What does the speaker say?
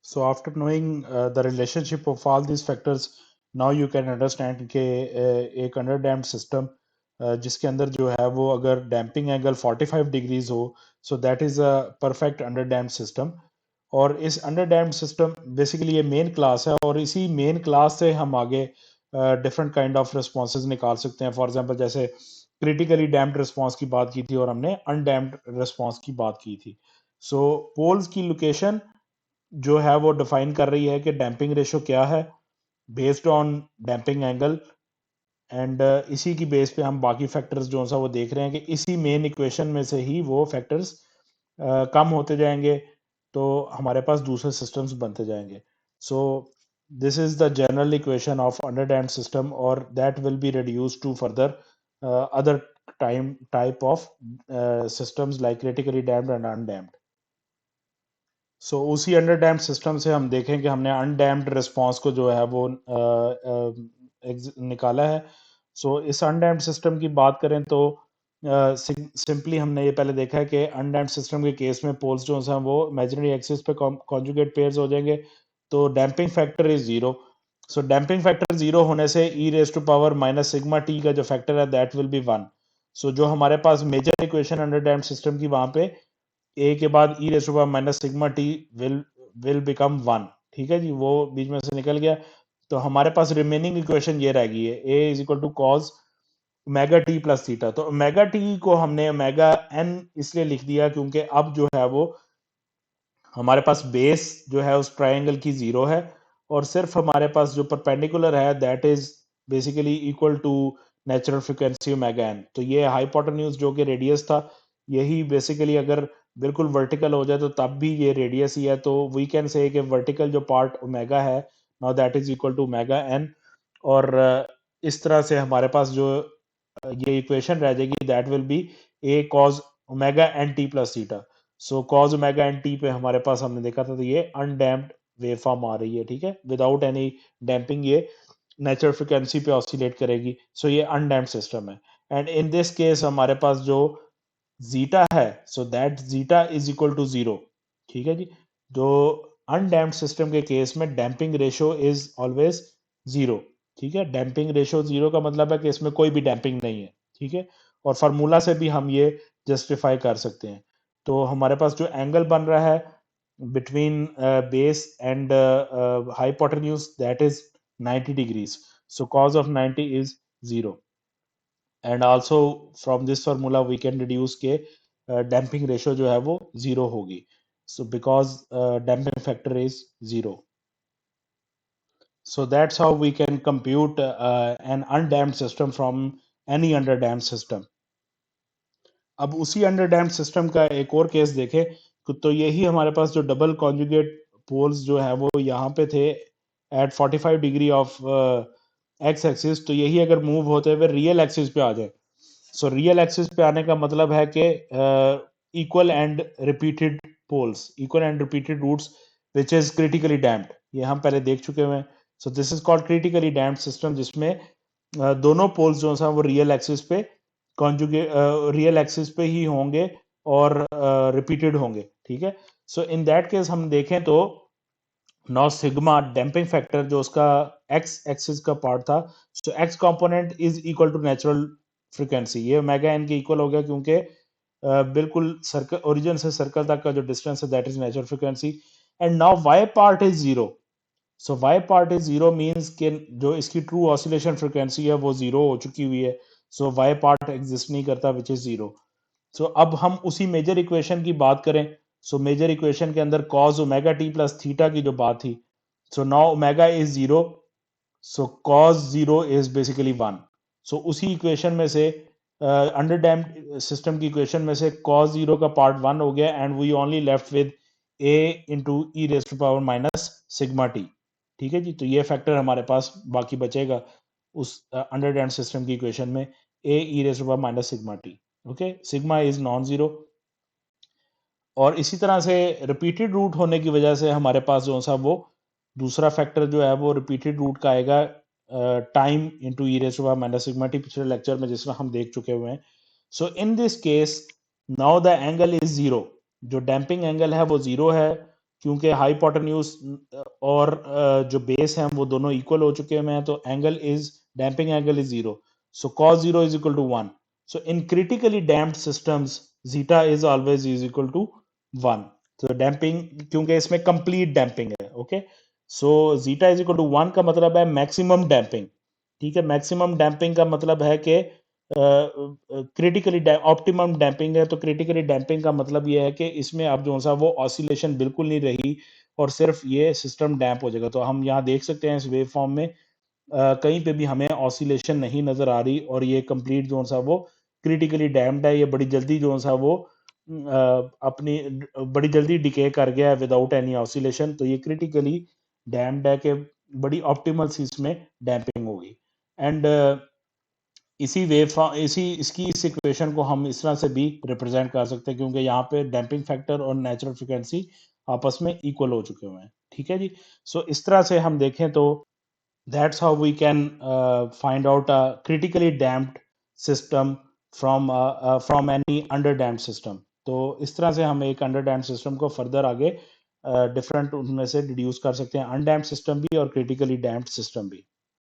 So after knowing the relationship of all these factors, now you can understand कि एक under damped system जिसके अंदर जो है वो अगर डैम्पिंग एंगल 45 डिग्रीज हो, so that is a perfect under damped system. और इस अंडर डैम्प्ड सिस्टम बेसिकली ये मेन क्लास है, और इसी मेन क्लास से हम आगे डिफरेंट काइंड ऑफ रिस्पॉन्सेज निकाल सकते हैं. फॉर एग्जांपल जैसे क्रिटिकली डैम्प्ड रिस्पॉन्स की बात की थी और हमने अनडैम्प्ड रिस्पॉन्स की बात की थी. सो पोल्स की लोकेशन जो है वो डिफाइन कर रही है कि डैम्पिंग रेशो क्या है based on damping angle. And इसी की बेस पे हम बाकी फैक्टर्स जो सा वो देख रहे हैं कि इसी मेन इक्वेशन में से ही वो फैक्टर्स कम होते जाएंगे, तो हमारे पास दूसरे सिस्टम्स बनते जाएंगे. So this is the general equation of under damped system, और that will be reduce to further other type of systems like critically damped and undamped. So उसी अंडर डैम्ड सिस्टम से हम देखें कि हमने अनडैम्ड रिस्पांस को जो है वो निकाला है. सो इस अनडैम्ड सिस्टम की बात करें तो सिंपली हमने ये पहले देखा है कि अनडैम्ड सिस्टम के केस में पोल्स जो हैं वो इमेजिनरी एक्सिस पे कॉन्जुगेट पेयर्स हो जाएंगे, तो damping factor is zero. So damping factor zero होने से e raise to power minus sigma t का जो फैक्टर है that will be one. So जो हमारे पास major equation under damped system की वहां पे ए के बाद e raise to power minus sigma t will become one. ठीक है जी, वो बीच में से निकल गया. तो हमारे पास रिमेनिंग इक्वेशन ये रह गई है, A is equal to cos omega t plus theta. तो ओमेगा टी को हमने ओमेगा एन इसलिए लिख दिया क्योंकि अब जो है वो हमारे पास बेस जो है उस ट्रायंगल की जीरो है, और सिर्फ हमारे पास जो परपेंडिकुलर है that is basically equal to natural frequency omega n. तो ये हाइपोटेन्यूज जो कि रेडियस था, यही बेसिकली अगर बिल्कुल वर्टिकल हो जाए तो तब भी ये रेडियस ही है. तो वी कैन से कि वर्टिकल जो पार्ट ओमेगा है now that is equal to omega n. और इस तरह से हमारे पास जो ये इक्वेशन रह जाएगी that will be a cos omega n t plus theta. So cos omega n t पे हमारे पास हमने देखा था तो ये अनडैम्प्ड वेव फॉर्म आ रही है. ठीक है, विदाउट एनी डैम्पिंग ये नेचुरल फ्रिक्वेंसी पे ऑसिलेट करेगी. सो ये अनडैम्प्ड सिस्टम है. एंड इन दिस केस हमारे पास जो जीटा है, so that zeta is equal to zero. ठीक है जी, जो अनडैम्प्ड सिस्टम के केस में damping ratio is always zero. ठीक है, डैम्पिंग रेशो जीरो का मतलब है कि इसमें कोई भी डैम्पिंग नहीं है. ठीक है, और फार्मूला से भी हम ये जस्टिफाई कर सकते हैं. तो हमारे पास जो एंगल बन रहा है between base and hypotenuse that is 90 degrees. So cos of 90 is 0. And also from this formula we can deduce के damping ratio जो है वो 0 होगी. So because damping factor is 0. So that's how we can compute an undamped system from any underdamped system. अब उसी अंडरडैम्ड system का एक और केस देखें तो यही हमारे पास जो डबल कॉन्जुगेट पोल्स जो है वो यहाँ पे थे at 45 degree of x axis, तो यही अगर मूव होते हुए रियल एक्सिस पे आ जाए. सो रियल एक्सिस पे आने का मतलब है कि equal and repeated poles, equal and repeated roots which is critically damped, ये हम पहले देख चुके हुए हैं. So this is called critically damped system, जिसमें दोनों पोल्स जो है वो रियल एक्सिस पे कॉन्जुगेट रियल एक्सिस पे ही होंगे और रिपीटेड होंगे. ठीक है, सो इन दैट केस हम देखें तो नाउ सिग्मा डैम्पिंग फैक्टर जो उसका एक्स एक्सिस का पार्ट था, so x component is equal to natural frequency. ये ओमेगा एन के इक्वल हो गया क्योंकि बिल्कुल सर्कल ओरिजिन से सर्कल तक का जो डिस्टेंस है that is natural frequency. And now y part is zero. So y part is zero means कि जो इसकी ट्रू ऑसिलेशन फ्रीक्वेंसी है वो जीरो हो चुकी हुई है. सो वाई पार्ट एग्जिस्ट नहीं करता विच इज जीरो. सो अब हम उसी मेजर इक्वेशन की बात करें. सो मेजर इक्वेशन के अंदर cos omega t plus theta की जो बात थी, so now omega is zero, so cos zero is basically one. So उसी इक्वेशन में से अंडर डैम्ड सिस्टम की इक्वेशन में से कॉस जीरो का पार्ट वन हो गया and we only left with A into e raise to power minus sigma t. ठीक है जी, तो ये फैक्टर हमारे पास बाकी बचेगा उस अंडर डैम्ड सिस्टम की इक्वेशन में, A e raise to power minus sigma t. Okay, sigma is non zero. और इसी तरह से रिपीटेड रूट होने की वजह से हमारे पास जो सा वो दूसरा फैक्टर जो है वो रिपीटेड रूट का आएगा time into e raise to power minus sigma t, पिछले लेक्चर में जिसमें हम देख चुके हुए हैं. So in this case now the angle is zero. जो डैम्पिंग एंगल है वो जीरो है क्योंकि हाइपोटेन्यूज और जो बेस हैं वो दोनों इक्वल हो चुके हैं, तो angle is damping angle is zero, so cos zero is equal to 1. So in critically damped systems, zeta is always is equal to 1. तो डैम्पिंग, क्योंकि इसमें कंप्लीट डैम्पिंग है, okay, so zeta is equal to 1 का मतलब है maximum damping. ठीक है, maximum damping का मतलब है कि क्रिटिकली ऑप्टिमम डैम्पिंग है, तो क्रिटिकली डैम्पिंग का मतलब ये है कि इसमें अब जो सा वो ऑसिलेशन बिल्कुल नहीं रही और सिर्फ ये सिस्टम डैम्प हो जाएगा. तो हम यहाँ देख सकते हैं इस वेव फॉर्म में कहीं पे भी हमें ऑसिलेशन नहीं नजर आ रही और ये कंप्लीट जो सा वो क्रिटिकली डैम्ड है. ये बड़ी जल्दी जो सा वो अपनी बड़ी जल्दी डिके कर गया है विदाउट एनी ऑसिलेशन. तो ये क्रिटिकली डैम्ड है कि बड़ी ऑप्टिमल सी इसमें डैम्पिंग होगी. एंड इसी इसी इसकी इस इक्वेशन को हम इस तरह से भी रिप्रेजेंट कर सकते हैं, क्योंकि यहाँ पे डैम्पिंग फैक्टर और नेचुरल फ्रिक्वेंसी आपस में इक्वल हो चुके हुए हैं. ठीक है जी. सो इस तरह से हम देखें तो that's how we can find out a critically damped system from any underdamped system. तो इस तरह से हम एक underdamped system को फर्दर आगे डिफरेंट उनमें से डिड्यूस कर सकते हैं, अनडैम्प्ड सिस्टम भी और क्रिटिकली डैम्प्ड सिस्टम भी.